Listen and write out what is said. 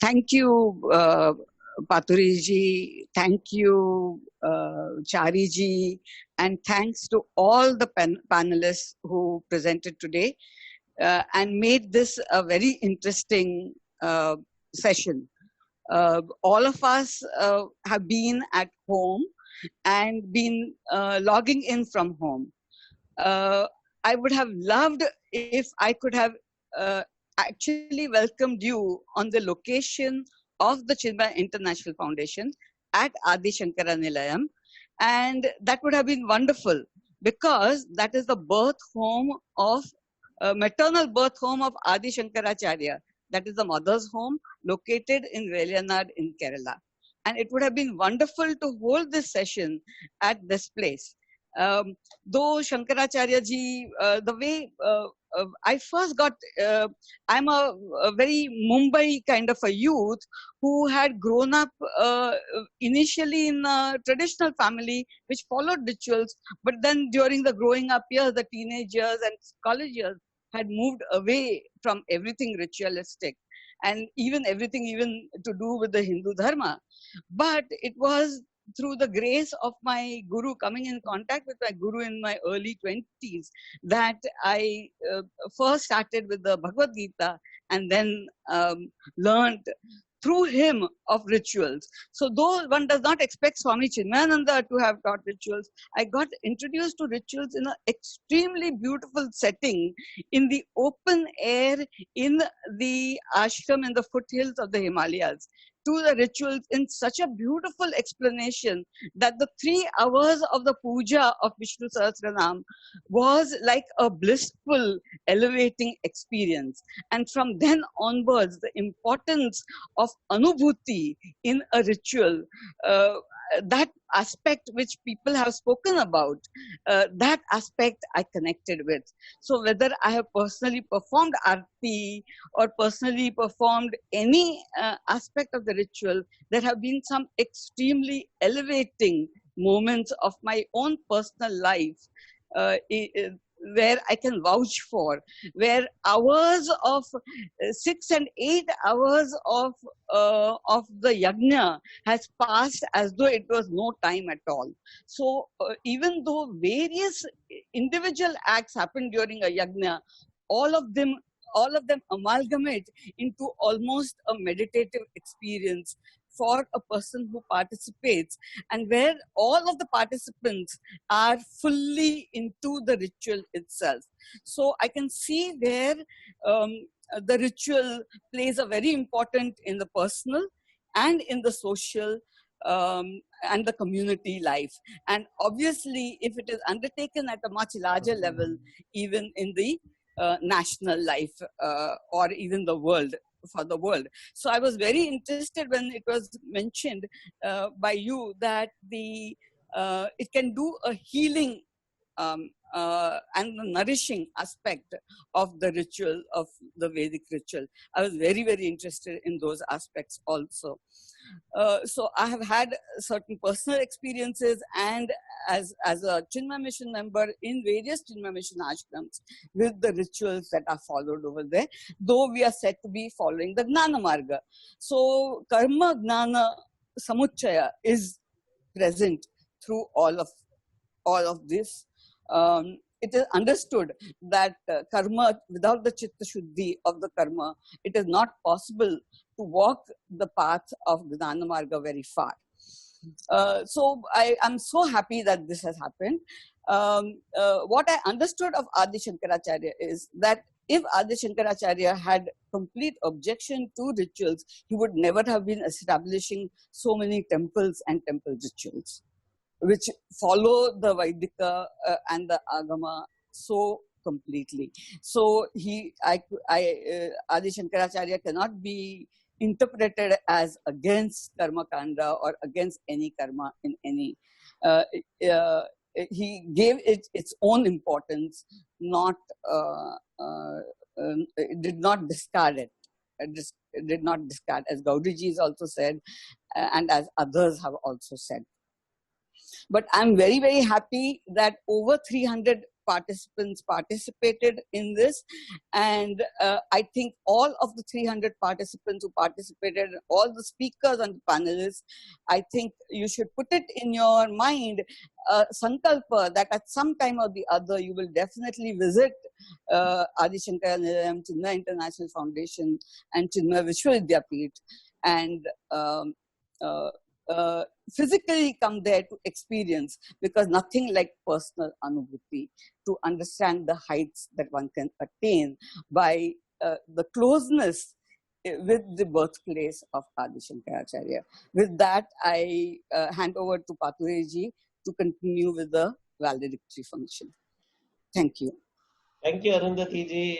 Thank you, Paturi ji. Thank you, Chari ji. And thanks to all the panelists who presented today and made this a very interesting session. All of us have been at home and been logging in from home. I would have loved if I could have uh, actually welcomed you on the location of the Chinmaya International Foundation at Adi Shankara Nilayam. And that would have been wonderful because that is the birth home of, maternal birth home of Adi Shankaracharya. That is the mother's home located in Veliyanad in Kerala. And it would have been wonderful to hold this session at this place. Though Shankaracharya ji, the way I first got, I'm a very Mumbai kind of a youth who had grown up initially in a traditional family which followed rituals, but then during the growing up years, the teenage years and college years, had moved away from everything ritualistic and even everything even to do with the Hindu Dharma. But it was through the grace of my guru, coming in contact with my guru in my early 20s, that I first started with the Bhagavad Gita and then learned through him of rituals. So though one does not expect Swami Chinmayananda to have taught rituals, I got introduced to rituals in an extremely beautiful setting in the open air in the ashram in the foothills of the Himalayas, to the rituals in such a beautiful explanation that the 3 hours of the puja of Vishnu Sahasranam was like a blissful, elevating experience. And from then onwards, the importance of anubhuti in a ritual, that aspect which people have spoken about, that aspect I connected with. So whether I have personally performed arti or personally performed any aspect of the ritual, there have been some extremely elevating moments of my own personal life where I can vouch for, where hours of 6 and 8 hours of the yajna has passed as though it was no time at all. So even though various individual acts happen during a yajna, all of them amalgamate into almost a meditative experience for a person who participates, and where all of the participants are fully into the ritual itself. So I can see where the ritual plays a very important in the personal and in the social and the community life. And obviously, if it is undertaken at a much larger level, even in the national life or even the world, for the world. So I was very interested when it was mentioned by you that it can do a healing and the nourishing aspect of the ritual, of the Vedic ritual. I was very, very interested in those aspects also. So I have had certain personal experiences, and as a Chinmaya Mission member in various Chinmaya Mission ashrams, with the rituals that are followed over there, though we are said to be following the Gnana Marga. So Karma Gnana Samuchaya is present through all of this. It is understood that karma, without the chitta shuddhi of the karma, it is not possible to walk the path of Gnana Marga very far. So I am so happy that this has happened. What I understood of Adi Shankaracharya is that if Adi Shankaracharya had complete objection to rituals, he would never have been establishing so many temples and temple rituals, which follow the Vaidika and the Agama so completely. So Adi Shankaracharya cannot be interpreted as against karma kanda or against any karma in any. He gave it its own importance, not did not discard it. Did not discard, as Gaudiji has also said, and as others have also said. But I'm very, very happy that over 300 participants participated in this. And I think all of the 300 participants who participated, all the speakers and panelists, I think you should put it in your mind, sankalpa, that at some time or the other you will definitely visit Adi Shankara Nilayam, Chinmaya International Foundation and Chinmaya Vishwavidyapeeth, and physically come there to experience, because nothing like personal anubhuti to understand the heights that one can attain by the closeness with the birthplace of Adi Shankaracharya. With that, I hand over to Pathureji to continue with the valedictory function. Thank you. Thank you, Arundhati ji.